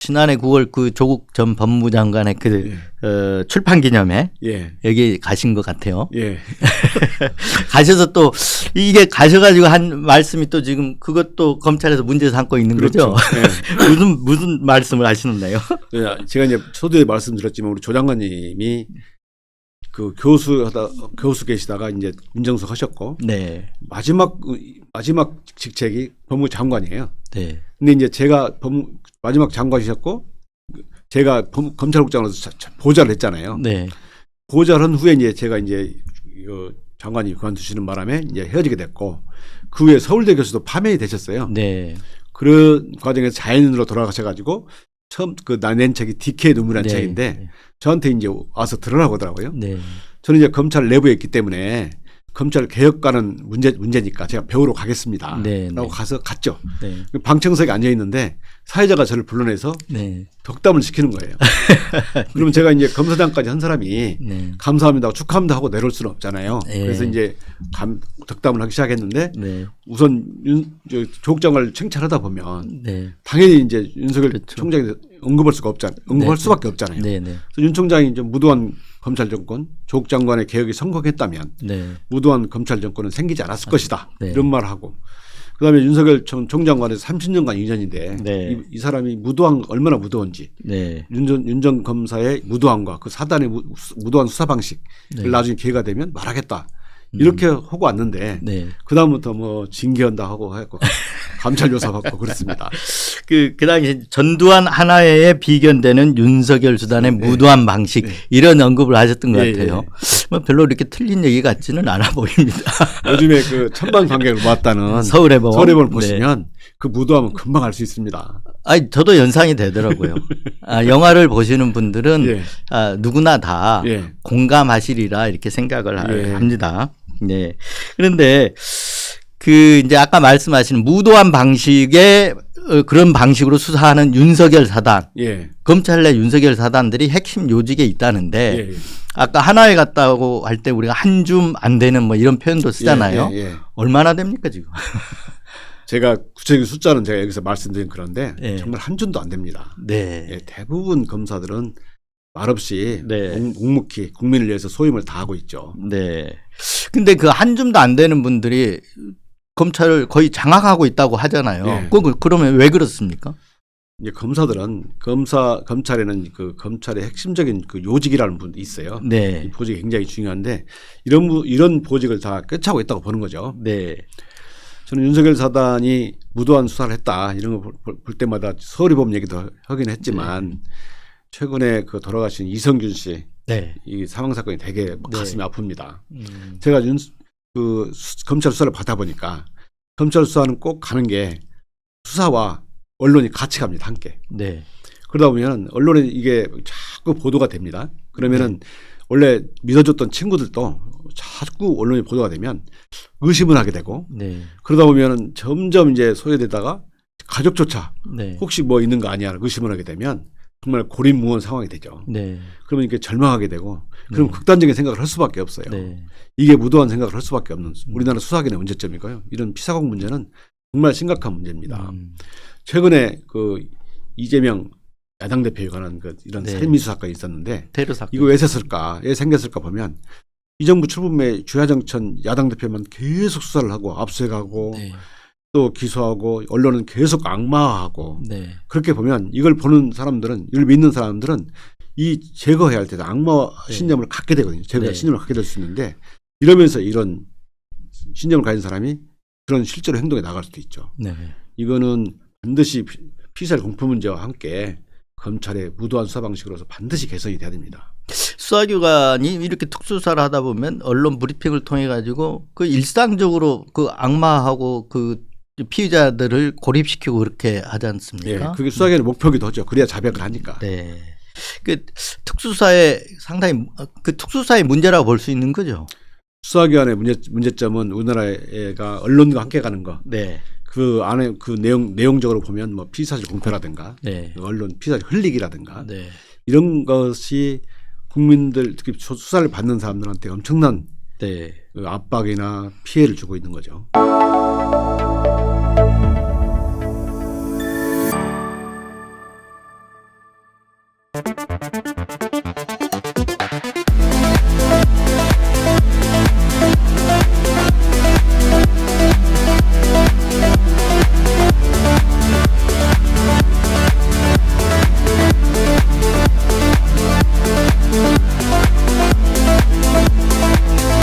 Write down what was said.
지난해 9월 그 조국 전 법무장관의 그 출판 기념회 여기 가신 것 같아요. 가셔서 또 이게 가셔가지고 한 말씀이 또 지금 그것도 검찰에서 문제 삼고 있는 거죠. 무슨 말씀을 하시는데요? 제가 이제 초두에 말씀드렸지만 우리 조 장관님이 그 교수 계시다가 이제 민정수석 하셨고 마지막 직책이 법무장관이에요. 근데 이제 제가 마지막 장관이셨고 제가 검찰국장으로서 보좌를 했잖아요. 보좌를 한 후에 이제 제가 이제 장관이 그만두시는 바람에 이제 헤어지게 됐고 그 후에 서울대 교수도 파면이 되셨어요. 그런 과정에서 자연인으로 돌아가셔가지고 처음 그 낸 책이 DK의 눈물이라는 책인데 저한테 이제 와서 들으라고 하더라고요. 저는 이제 검찰 내부에 있기 때문에 검찰 개혁과는 문제니까 제가 배우러 가겠습니다. 라고 갔죠. 방청석에 앉아 있는데 사회자가 저를 불러내서 덕담을 시키는 거예요. 그러면 제가 이제 검사장까지 한 사람이 감사합니다, 축하합니다 하고 내려올 수는 없잖아요. 그래서 이제 덕담을 하기 시작했는데 우선 조국 장관을 칭찬하다 보면 당연히 이제 윤석열 총장이 언급할 수밖에 없잖아요. 그래서 윤 총장이 이제 무도한 검찰 정권, 조국 장관의 개혁이 성공했다면 무도한 검찰 정권은 생기지 않았을 것이다. 이런 말을 하고 그다음에 윤석열 총장관에서 30년간 2년인데 이 사람이 얼마나 무도한지 윤 전 검사의 무도함과 그 사단의 무도한 수사 방식을 나중에 기회가 되면 말하겠다. 이렇게 하고 왔는데 그다음부터 뭐 징계한다 하고 해갖고 감찰 조사 받고 그랬습니다. 그 당시 전두환 하나회에 비견되는 윤석열 수단의 무도한 방식 이런 언급을 하셨던 것 같아요. 뭐 별로 이렇게 틀린 얘기 같지는 않아 보입니다. 요즘에 그 천만 관객을 모았다는 서울해범을 보시면 그 무도함은 금방 알 수 있습니다. 저도 연상이 되더라고요. 영화를 보시는 분들은 누구나 다 공감하시리라 이렇게 생각을 합니다. 그런데 그 이제 아까 말씀하신 무도한 방식의 그런 방식으로 수사하는 윤석열 사단, 검찰 내 윤석열 사단들이 핵심 요직에 있다는데 아까 하나회 갔다고 할 때 우리가 한 줌 안 되는 뭐 이런 표현도 쓰잖아요. 얼마나 됩니까 지금? 제가 구체적인 숫자는 제가 여기서 말씀드린 그런데 정말 한 줌도 안 됩니다. 대부분 검사들은 말없이 묵묵히 국민을 위해서 소임을 다하고 있죠. 근데 그 한 줌도 안 되는 분들이 검찰을 거의 장악하고 있다고 하잖아요. 그러면 왜 그렇습니까? 이제 검사들은 검찰에는 그 검찰의 핵심적인 그 요직이라는 분이 있어요. 이 보직이 굉장히 중요한데 이런 보직을 다 꿰차고 있다고 보는 거죠. 저는 윤석열 사단이 무도한 수사를 했다 이런 거 볼 때마다 서울이범 얘기도 하긴 했지만 최근에 그 돌아가신 이성균 씨 이 사망 사건이 되게 가슴이 아픕니다. 제가 검찰 수사를 받아 보니까 검찰 수사는 꼭 가는 게 수사와 언론이 같이 갑니다, 함께. 그러다 보면 언론에 이게 자꾸 보도가 됩니다. 그러면은 원래 믿어줬던 친구들도 자꾸 언론이 보도가 되면 의심을 하게 되고 그러다 보면 점점 이제 소외되다가 가족조차 혹시 뭐 있는 거 아니야 의심을 하게 되면 정말 고립무원 상황이 되죠. 그러면 이렇게 절망하게 되고 그럼 극단적인 생각을 할 수밖에 없어요. 이게 무도한 생각을 할 수밖에 없는 우리나라 수사기관의 문제점이고요. 이런 피사공 문제는 정말 심각한 문제입니다. 최근에 그 이재명 야당 대표에 관한 이런 살인미수 사건이 있었는데 이거 왜 있었을까? 왜 생겼을까 보면 이 정부 출범에 주야정천 야당 대표만 계속 수사를 하고 압수해가고 또 기소하고 언론은 계속 악마화하고 그렇게 보면 이걸 보는 사람들은 이걸 믿는 사람들은 이 제거해야 할 때도 악마 신념을 갖게 되거든요. 제거할 신념을 갖게 될 수 있는데 이러면서 이런 신념을 가진 사람이 그런 실제로 행동에 나갈 수도 있죠. 이거는 반드시 피살 공표 문제와 함께 검찰의 무도한 수사 방식으로서 반드시 개선이 돼야 됩니다. 수사기관이 이렇게 특수수사를 하다 보면 언론 브리핑을 통해 가지고 그 일상적으로 그 악마하고 그 피의자들을 고립시키고 그렇게 하지 않습니까? 그게 수사기관의 목표기도 하죠. 그래야 자백을 하니까. 그 특수사의 상당히 그 특수사의 문제라고 볼 수 있는 거죠. 수사기관의 문제점은 우리나라가 언론과 함께 가는 거. 그 안에 그 내용적으로 보면 뭐 피의사실 공표라든가 언론 피의사실 흘리기라든가 이런 것이 국민들 특히 수사를 받는 사람들한테 엄청난 압박이나 피해를 주고 있는 거죠.